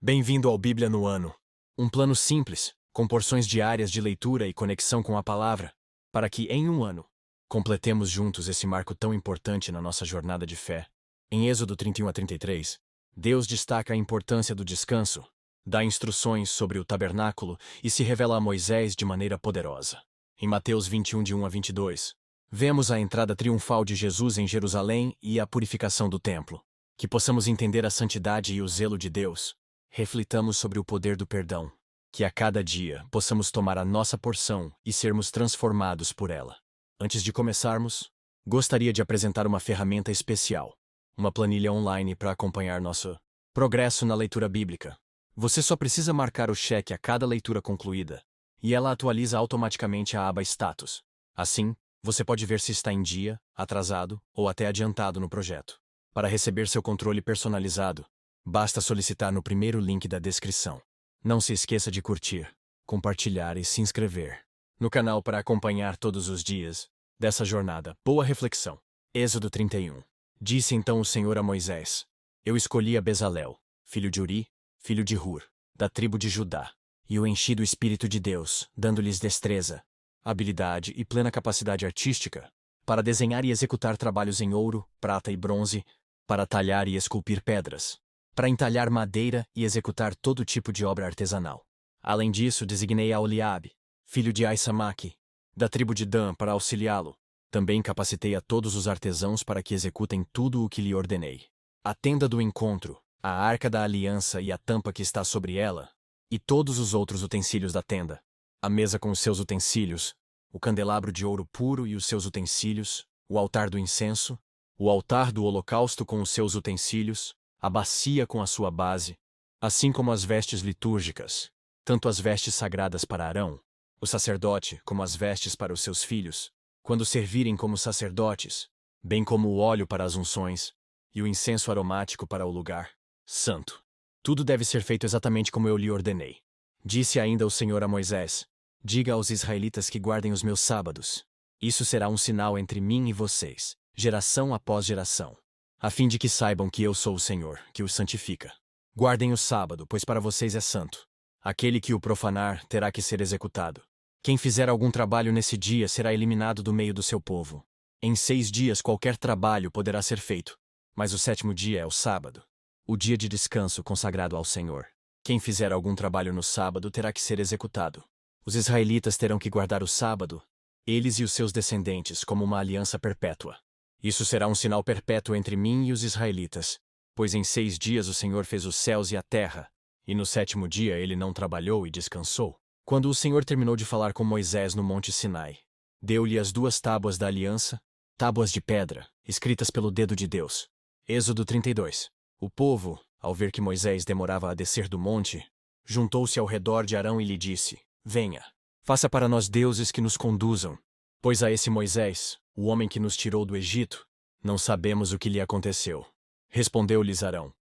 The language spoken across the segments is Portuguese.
Bem-vindo ao Bíblia no Ano. Um plano simples, com porções diárias de leitura e conexão com a palavra, para que, em um ano, completemos juntos esse marco tão importante na nossa jornada de fé. Em Êxodo 31 a 33, Deus destaca a importância do descanso, dá instruções sobre o tabernáculo e se revela a Moisés de maneira poderosa. Em Mateus 21, de 1 a 22, vemos a entrada triunfal de Jesus em Jerusalém e a purificação do templo. Que possamos entender a santidade e o zelo de Deus, reflitamos sobre o poder do perdão, que a cada dia possamos tomar a nossa porção e sermos transformados por ela. Antes de começarmos, gostaria de apresentar uma ferramenta especial, uma planilha online para acompanhar nosso progresso na leitura bíblica. Você só precisa marcar o cheque a cada leitura concluída, e ela atualiza automaticamente a aba Status. Assim, você pode ver se está em dia, atrasado ou até adiantado no projeto. Para receber seu controle personalizado, basta solicitar no primeiro link da descrição. Não se esqueça de curtir, compartilhar e se inscrever no canal para acompanhar todos os dias dessa jornada. Boa reflexão. Êxodo 31. Disse então o Senhor a Moisés: Eu escolhi a Bezalel, filho de Uri, filho de Hur, da tribo de Judá, e o enchi do Espírito de Deus, dando-lhes destreza, habilidade e plena capacidade artística, para desenhar e executar trabalhos em ouro, prata e bronze, para talhar e esculpir pedras, para entalhar madeira e executar todo tipo de obra artesanal. Além disso, designei a Oliabe, filho de Aissamaque, da tribo de Dan, para auxiliá-lo. Também capacitei a todos os artesãos para que executem tudo o que lhe ordenei: a tenda do encontro, a arca da aliança e a tampa que está sobre ela, e todos os outros utensílios da tenda, a mesa com os seus utensílios, o candelabro de ouro puro e os seus utensílios, o altar do incenso, o altar do holocausto com os seus utensílios, a bacia com a sua base, assim como as vestes litúrgicas, tanto as vestes sagradas para Arão, o sacerdote, como as vestes para os seus filhos, quando servirem como sacerdotes, bem como o óleo para as unções, e o incenso aromático para o lugar santo. Tudo deve ser feito exatamente como eu lhe ordenei. Disse ainda o Senhor a Moisés: Diga aos israelitas que guardem os meus sábados. Isso será um sinal entre mim e vocês, geração após geração, a fim de que saibam que eu sou o Senhor, que os santifica. Guardem o sábado, pois para vocês é santo. Aquele que o profanar terá que ser executado. Quem fizer algum trabalho nesse dia será eliminado do meio do seu povo. Em 6 dias qualquer trabalho poderá ser feito, mas o 7º dia é o sábado, o dia de descanso consagrado ao Senhor. Quem fizer algum trabalho no sábado terá que ser executado. Os israelitas terão que guardar o sábado, eles e os seus descendentes, como uma aliança perpétua. Isso será um sinal perpétuo entre mim e os israelitas, pois em 6 dias o Senhor fez os céus e a terra, e no 7º dia ele não trabalhou e descansou. Quando o Senhor terminou de falar com Moisés no monte Sinai, deu-lhe as 2 tábuas da aliança, tábuas de pedra, escritas pelo dedo de Deus. Êxodo 32. O povo, ao ver que Moisés demorava a descer do monte, juntou-se ao redor de Arão e lhe disse: Venha, faça para nós deuses que nos conduzam, pois a esse Moisés, o homem que nos tirou do Egito, não sabemos o que lhe aconteceu. Respondeu-lhes Arão: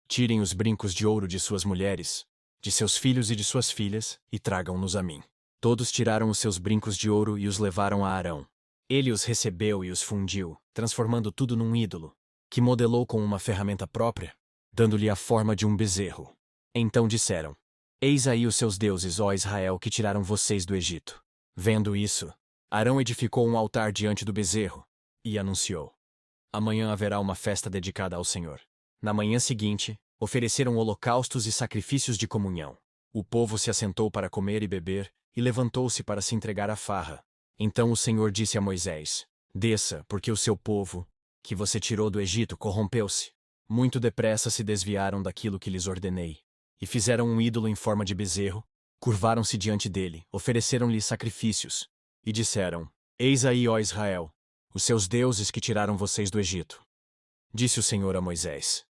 Tirem os brincos de ouro de suas mulheres, de seus filhos e de suas filhas, e tragam-nos a mim. Todos tiraram os seus brincos de ouro e os levaram a Arão. Ele os recebeu e os fundiu, transformando tudo num ídolo, que modelou com uma ferramenta própria, dando-lhe a forma de um bezerro. Então disseram: Eis aí os seus deuses, ó Israel, que tiraram vocês do Egito. Vendo isso, Arão edificou um altar diante do bezerro, e anunciou: Amanhã haverá uma festa dedicada ao Senhor. Na manhã seguinte, ofereceram holocaustos e sacrifícios de comunhão. O povo se assentou para comer e beber, e levantou-se para se entregar à farra. Então o Senhor disse a Moisés: Desça, porque o seu povo, que você tirou do Egito, corrompeu-se. Muito depressa se desviaram daquilo que lhes ordenei, e fizeram um ídolo em forma de bezerro, curvaram-se diante dele, ofereceram-lhe sacrifícios, e disseram: Eis aí, ó Israel, os seus deuses que tiraram vocês do Egito. Disse o Senhor a Moisés: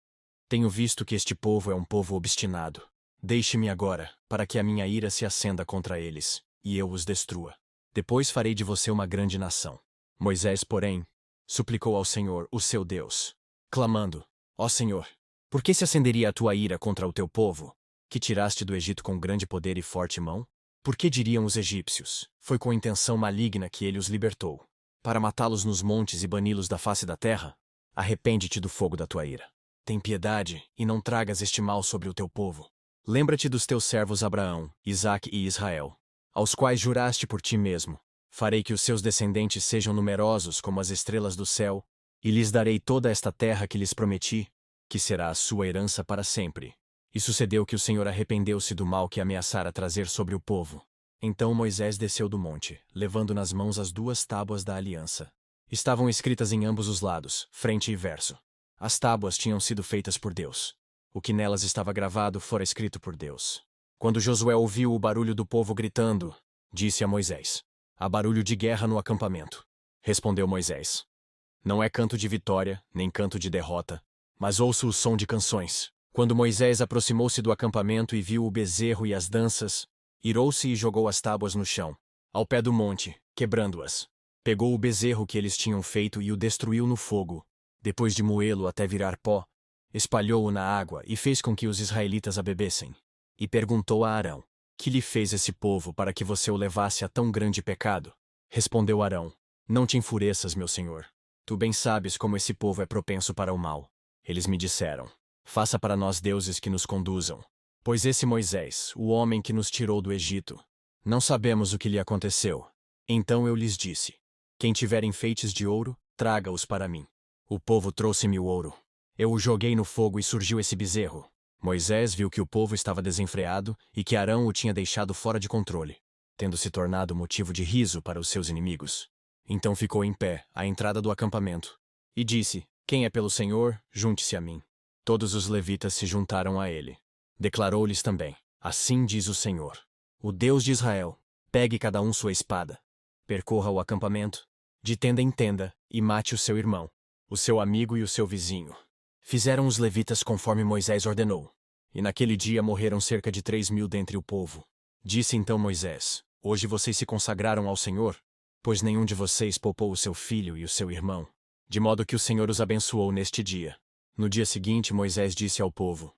Tenho visto que este povo é um povo obstinado. Deixe-me agora, para que a minha ira se acenda contra eles, e eu os destrua. Depois farei de você uma grande nação. Moisés, porém, suplicou ao Senhor, o seu Deus, clamando: Ó Senhor, por que se acenderia a tua ira contra o teu povo, que tiraste do Egito com grande poder e forte mão? Por que diriam os egípcios: Foi com intenção maligna que ele os libertou, para matá-los nos montes e bani-los da face da terra? Arrepende-te do fogo da tua ira. Tem piedade, e não tragas este mal sobre o teu povo. Lembra-te dos teus servos Abraão, Isaque e Israel, aos quais juraste por ti mesmo. Farei que os seus descendentes sejam numerosos como as estrelas do céu, e lhes darei toda esta terra que lhes prometi, que será a sua herança para sempre. E sucedeu que o Senhor arrependeu-se do mal que ameaçara trazer sobre o povo. Então Moisés desceu do monte, levando nas mãos as 2 tábuas da aliança. Estavam escritas em ambos os lados, frente e verso. As tábuas tinham sido feitas por Deus. O que nelas estava gravado fora escrito por Deus. Quando Josué ouviu o barulho do povo gritando, disse a Moisés: há barulho de guerra no acampamento. Respondeu Moisés: não é canto de vitória, nem canto de derrota, mas ouço o som de canções. Quando Moisés aproximou-se do acampamento e viu o bezerro e as danças, irou-se e jogou as tábuas no chão, ao pé do monte, quebrando-as. Pegou o bezerro que eles tinham feito e o destruiu no fogo. Depois de moê-lo até virar pó, espalhou-o na água e fez com que os israelitas a bebessem. E perguntou a Arão: que lhe fez esse povo para que você o levasse a tão grande pecado? Respondeu Arão: não te enfureças, meu senhor. Tu bem sabes como esse povo é propenso para o mal. Eles me disseram: faça para nós deuses que nos conduzam. Pois esse Moisés, o homem que nos tirou do Egito, não sabemos o que lhe aconteceu. Então eu lhes disse: quem tiver enfeites de ouro, traga-os para mim. O povo trouxe-me o ouro. Eu o joguei no fogo e surgiu esse bezerro. Moisés viu que o povo estava desenfreado e que Arão o tinha deixado fora de controle, tendo se tornado motivo de riso para os seus inimigos. Então ficou em pé, à entrada do acampamento, e disse: quem é pelo Senhor, junte-se a mim. Todos os levitas se juntaram a ele. Declarou-lhes também: assim diz o Senhor, o Deus de Israel: pegue cada um sua espada, percorra o acampamento, de tenda em tenda, e mate o seu irmão, o seu amigo e o seu vizinho. Fizeram os levitas conforme Moisés ordenou. E naquele dia morreram cerca de 3.000 dentre o povo. Disse então Moisés: hoje vocês se consagraram ao Senhor, pois nenhum de vocês poupou o seu filho e o seu irmão. De modo que o Senhor os abençoou neste dia. No dia seguinte Moisés disse ao povo: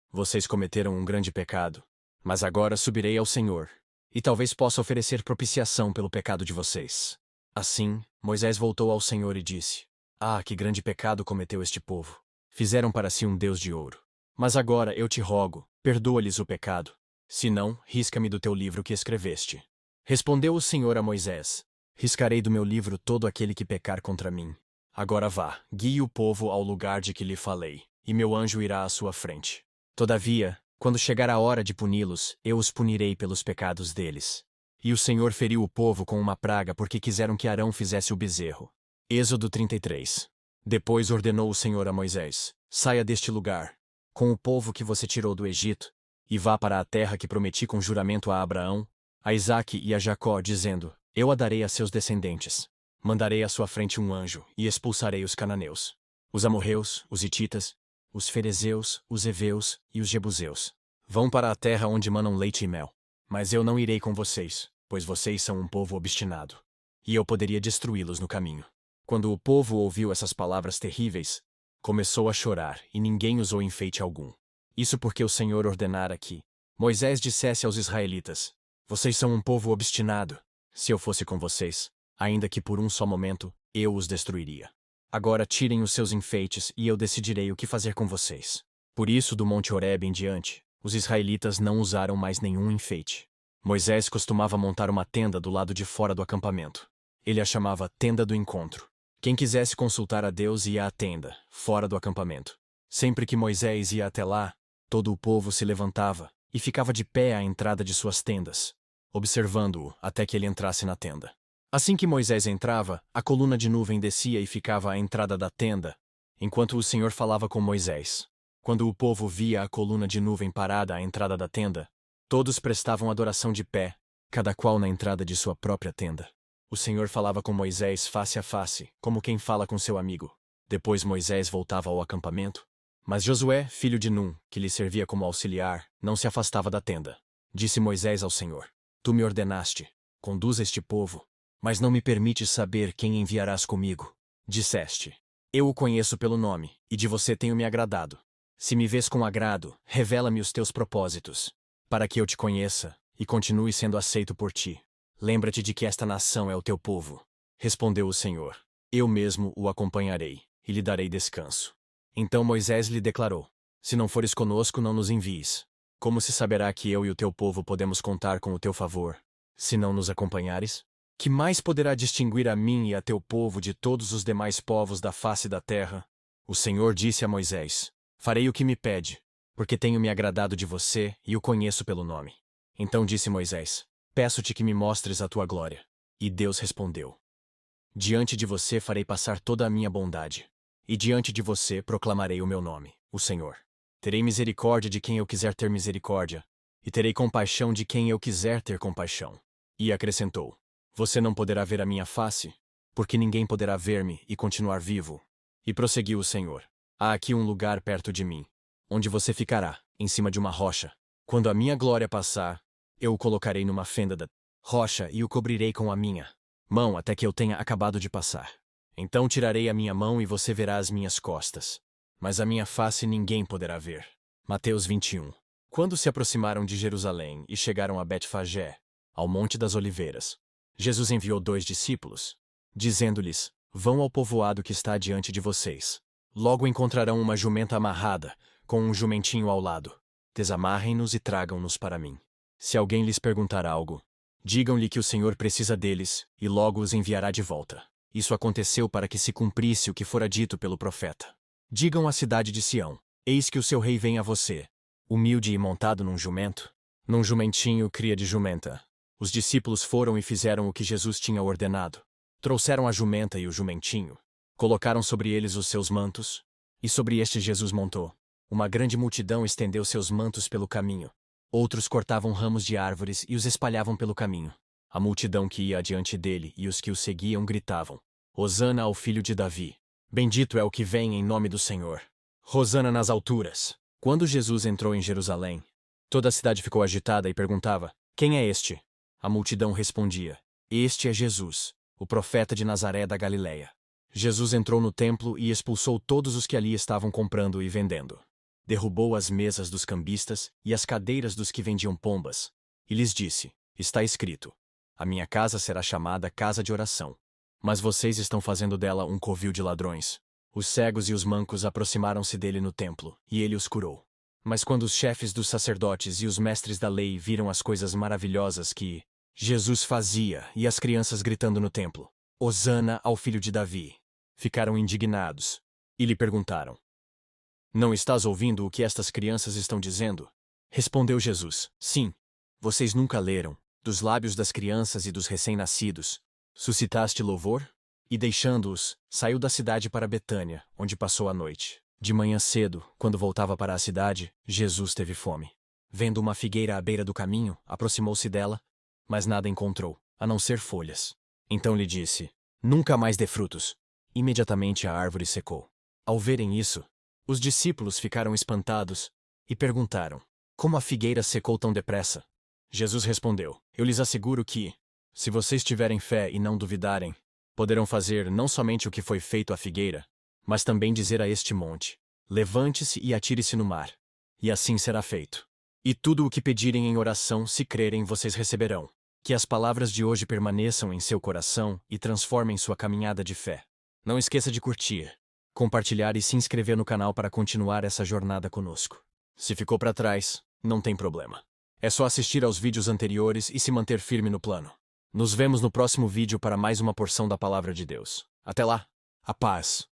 vocês cometeram um grande pecado, mas agora subirei ao Senhor, e talvez possa oferecer propiciação pelo pecado de vocês. Assim, Moisés voltou ao Senhor e disse: ah, que grande pecado cometeu este povo! Fizeram para si um Deus de ouro. Mas agora eu te rogo, perdoa-lhes o pecado. Se não, risca-me do teu livro que escreveste. Respondeu o Senhor a Moisés: riscarei do meu livro todo aquele que pecar contra mim. Agora vá, guie o povo ao lugar de que lhe falei, e meu anjo irá à sua frente. Todavia, quando chegar a hora de puni-los, eu os punirei pelos pecados deles. E o Senhor feriu o povo com uma praga porque quiseram que Arão fizesse o bezerro. Êxodo 33. Depois ordenou o Senhor a Moisés: saia deste lugar, com o povo que você tirou do Egito, e vá para a terra que prometi com juramento a Abraão, a Isaque e a Jacó, dizendo: eu a darei a seus descendentes. Mandarei à sua frente um anjo, e expulsarei os cananeus, os amorreus, os hititas, os ferezeus, os heveus e os jebuseus. Vão para a terra onde manam leite e mel. Mas eu não irei com vocês, pois vocês são um povo obstinado, e eu poderia destruí-los no caminho. Quando o povo ouviu essas palavras terríveis, começou a chorar, e ninguém usou enfeite algum. Isso porque o Senhor ordenara que Moisés dissesse aos israelitas: vocês são um povo obstinado. Se eu fosse com vocês, ainda que por um só momento, eu os destruiria. Agora tirem os seus enfeites e eu decidirei o que fazer com vocês. Por isso, do Monte Horebe em diante, os israelitas não usaram mais nenhum enfeite. Moisés costumava montar uma tenda do lado de fora do acampamento. Ele a chamava Tenda do Encontro. Quem quisesse consultar a Deus ia à tenda, fora do acampamento. Sempre que Moisés ia até lá, todo o povo se levantava e ficava de pé à entrada de suas tendas, observando-o até que ele entrasse na tenda. Assim que Moisés entrava, a coluna de nuvem descia e ficava à entrada da tenda, enquanto o Senhor falava com Moisés. Quando o povo via a coluna de nuvem parada à entrada da tenda, todos prestavam adoração de pé, cada qual na entrada de sua própria tenda. O Senhor falava com Moisés face a face, como quem fala com seu amigo. Depois Moisés voltava ao acampamento. Mas Josué, filho de Num, que lhe servia como auxiliar, não se afastava da tenda. Disse Moisés ao Senhor: tu me ordenaste: conduza este povo, mas não me permites saber quem enviarás comigo. Disseste: eu o conheço pelo nome, e de você tenho me agradado. Se me vês com agrado, revela-me os teus propósitos, para que eu te conheça e continue sendo aceito por ti. Lembra-te de que esta nação é o teu povo. Respondeu o Senhor: eu mesmo o acompanharei, e lhe darei descanso. Então Moisés lhe declarou: se não fores conosco, não nos envies. Como se saberá que eu e o teu povo podemos contar com o teu favor, se não nos acompanhares? Que mais poderá distinguir a mim e a teu povo de todos os demais povos da face da terra? O Senhor disse a Moisés: Farei o que me pede, porque tenho me agradado de você e o conheço pelo nome. Então disse Moisés: Peço-te que me mostres a tua glória. E Deus respondeu: Diante de você farei passar toda a minha bondade, e diante de você proclamarei o meu nome, o Senhor. Terei misericórdia de quem eu quiser ter misericórdia, e terei compaixão de quem eu quiser ter compaixão. E acrescentou: Você não poderá ver a minha face, porque ninguém poderá ver-me e continuar vivo. E prosseguiu o Senhor: Há aqui um lugar perto de mim, onde você ficará, em cima de uma rocha. Quando a minha glória passar, eu o colocarei numa fenda da rocha e o cobrirei com a minha mão até que eu tenha acabado de passar. Então tirarei a minha mão e você verá as minhas costas, mas a minha face ninguém poderá ver. Mateus 21. Quando se aproximaram de Jerusalém e chegaram a Betfagé, ao Monte das Oliveiras, Jesus enviou 2 discípulos, dizendo-lhes: Vão ao povoado que está diante de vocês. Logo encontrarão uma jumenta amarrada, com um jumentinho ao lado. Desamarrem-nos e tragam-nos para mim. Se alguém lhes perguntar algo, digam-lhe que o Senhor precisa deles, e logo os enviará de volta. Isso aconteceu para que se cumprisse o que fora dito pelo profeta. Digam à cidade de Sião: Eis que o seu rei vem a você, humilde e montado num jumento, num jumentinho cria de jumenta. Os discípulos foram e fizeram o que Jesus tinha ordenado. Trouxeram a jumenta e o jumentinho, colocaram sobre eles os seus mantos, e sobre este Jesus montou. Uma grande multidão estendeu seus mantos pelo caminho. Outros cortavam ramos de árvores e os espalhavam pelo caminho. A multidão que ia adiante dele e os que o seguiam gritavam: Hosana ao filho de Davi. Bendito é o que vem em nome do Senhor. Hosana nas alturas. Quando Jesus entrou em Jerusalém, toda a cidade ficou agitada e perguntava: Quem é este? A multidão respondia: Este é Jesus, o profeta de Nazaré da Galileia. Jesus entrou no templo e expulsou todos os que ali estavam comprando e vendendo. Derrubou as mesas dos cambistas e as cadeiras dos que vendiam pombas, e lhes disse: Está escrito: A minha casa será chamada casa de oração. Mas vocês estão fazendo dela um covil de ladrões. Os cegos e os mancos aproximaram-se dele no templo, e ele os curou. Mas quando os chefes dos sacerdotes e os mestres da lei viram as coisas maravilhosas que Jesus fazia e as crianças gritando no templo: Hosana ao filho de Davi, ficaram indignados e lhe perguntaram: Não estás ouvindo o que estas crianças estão dizendo? Respondeu Jesus: Sim. Vocês nunca leram: Dos lábios das crianças e dos recém-nascidos suscitaste louvor? E deixando-os, saiu da cidade para Betânia, onde passou a noite. De manhã cedo, quando voltava para a cidade, Jesus teve fome. Vendo uma figueira à beira do caminho, aproximou-se dela, mas nada encontrou, a não ser folhas. Então lhe disse: Nunca mais dê frutos. Imediatamente a árvore secou. Ao verem isso, os discípulos ficaram espantados e perguntaram: Como a figueira secou tão depressa? Jesus respondeu: Eu lhes asseguro que, se vocês tiverem fé e não duvidarem, poderão fazer não somente o que foi feito à figueira, mas também dizer a este monte: Levante-se e atire-se no mar. E assim será feito. E tudo o que pedirem em oração, se crerem, vocês receberão. Que as palavras de hoje permaneçam em seu coração e transformem sua caminhada de fé. Não esqueça de curtir, compartilhar e se inscrever no canal para continuar essa jornada conosco. Se ficou para trás, não tem problema. É só assistir aos vídeos anteriores e se manter firme no plano. Nos vemos no próximo vídeo para mais uma porção da Palavra de Deus. Até lá! A paz!